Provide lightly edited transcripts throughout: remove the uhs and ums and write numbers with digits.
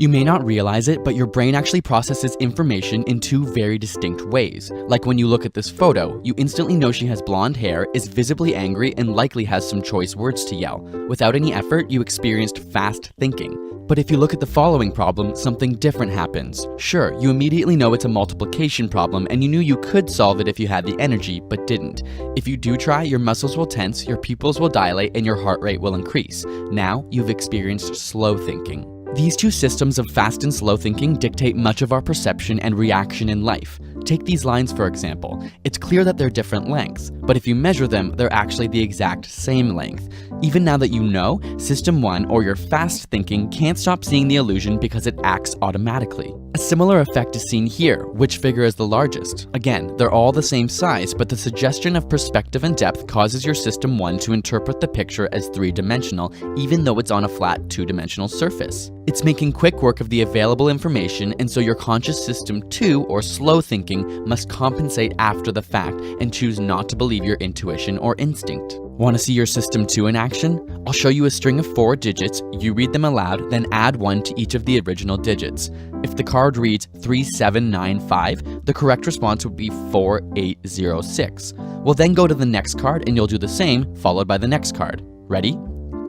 You may not realize it, but your brain actually processes information in two very distinct ways. Like when you look at this photo, you instantly know she has blonde hair, is visibly angry, and likely has some choice words to yell. Without any effort, you experienced fast thinking. But if you look at the following problem, something different happens. Sure, you immediately know it's a multiplication problem, and you knew you could solve it if you had the energy, but didn't. If you do try, your muscles will tense, your pupils will dilate, and your heart rate will increase. Now, you've experienced slow thinking. These two systems of fast and slow thinking dictate much of our perception and reaction in life. Take these lines for example. It's clear that they're different lengths, but if you measure them, they're actually the exact same length. Even now that you know, System 1 or your fast thinking can't stop seeing the illusion because it acts automatically. A similar effect is seen here. Which figure is the largest? Again, they're all the same size, but the suggestion of perspective and depth causes your System 1 to interpret the picture as three-dimensional, even though it's on a flat two-dimensional surface. It's making quick work of the available information, and so your conscious System 2, or slow thinking, must compensate after the fact and choose not to believe your intuition or instinct. Want to see your System 2 in action? I'll show you a string of 4 digits, you read them aloud, then add 1 to each of the original digits. If the card reads 3795, the correct response would be 4806. We'll then go to the next card and you'll do the same, followed by the next card. Ready?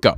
Go.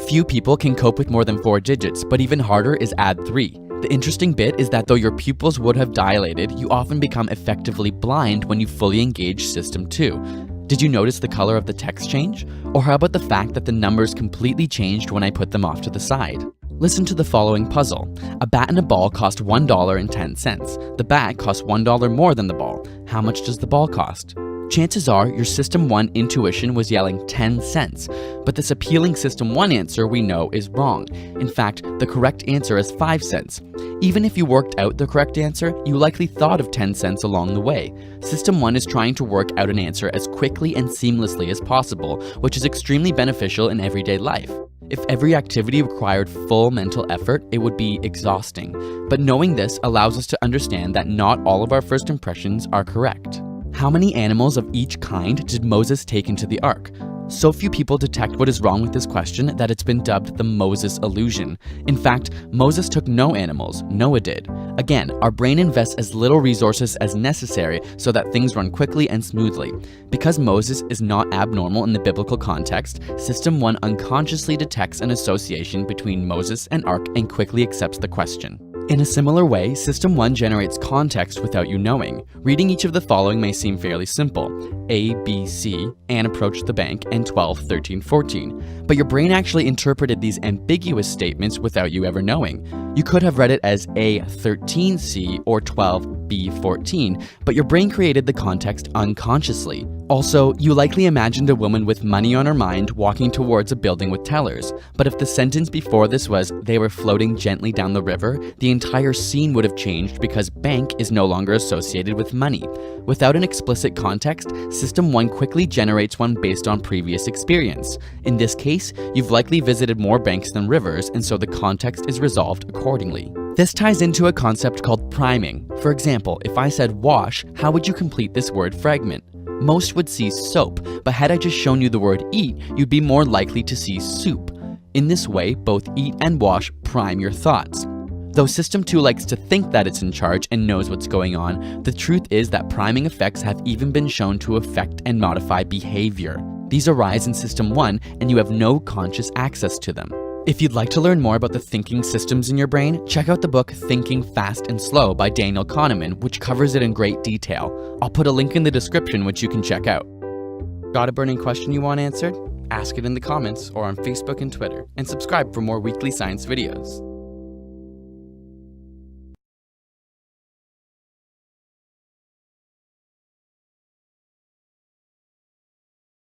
Few people can cope with more than 4 digits, but even harder is add 3. The interesting bit is that though your pupils would have dilated, you often become effectively blind when you fully engage System 2. Did you notice the color of the text change? Or how about the fact that the numbers completely changed when I put them off to the side? Listen to the following puzzle. A bat and a ball cost $1.10. The bat costs $1 more than the ball. How much does the ball cost? Chances are your System 1 intuition was yelling 10 cents, but this appealing System 1 answer we know is wrong. In fact, the correct answer is 5 cents. Even if you worked out the correct answer, you likely thought of 10 cents along the way. System 1 is trying to work out an answer as quickly and seamlessly as possible, which is extremely beneficial in everyday life. If every activity required full mental effort, it would be exhausting. But knowing this allows us to understand that not all of our first impressions are correct. How many animals of each kind did Moses take into the ark? So few people detect what is wrong with this question that it's been dubbed the Moses illusion. In fact, Moses took no animals, Noah did. Again, our brain invests as little resources as necessary so that things run quickly and smoothly. Because Moses is not abnormal in the biblical context, System 1 unconsciously detects an association between Moses and ark and quickly accepts the question. In a similar way, System 1 generates context without you knowing. Reading each of the following may seem fairly simple. A, B, C, Anne approached the bank, and 12, 13, 14. But your brain actually interpreted these ambiguous statements without you ever knowing. You could have read it as A, 13C, or 12, B, 14, but your brain created the context unconsciously. Also, you likely imagined a woman with money on her mind walking towards a building with tellers. But if the sentence before this was, they were floating gently down the river, the entire scene would have changed because bank is no longer associated with money. Without an explicit context, System 1 quickly generates one based on previous experience. In this case, you've likely visited more banks than rivers, and so the context is resolved accordingly. This ties into a concept called priming. For example, if I said wash, how would you complete this word fragment? Most would see soap, but had I just shown you the word eat, you'd be more likely to see soup. In this way, both eat and wash prime your thoughts. Though System 2 likes to think that it's in charge and knows what's going on, the truth is that priming effects have even been shown to affect and modify behavior. These arise in System 1, and you have no conscious access to them. If you'd like to learn more about the thinking systems in your brain, check out the book Thinking Fast and Slow by Daniel Kahneman, which covers it in great detail. I'll put a link in the description which you can check out. Got a burning question you want answered? Ask it in the comments or on Facebook and Twitter, and subscribe for more weekly science videos.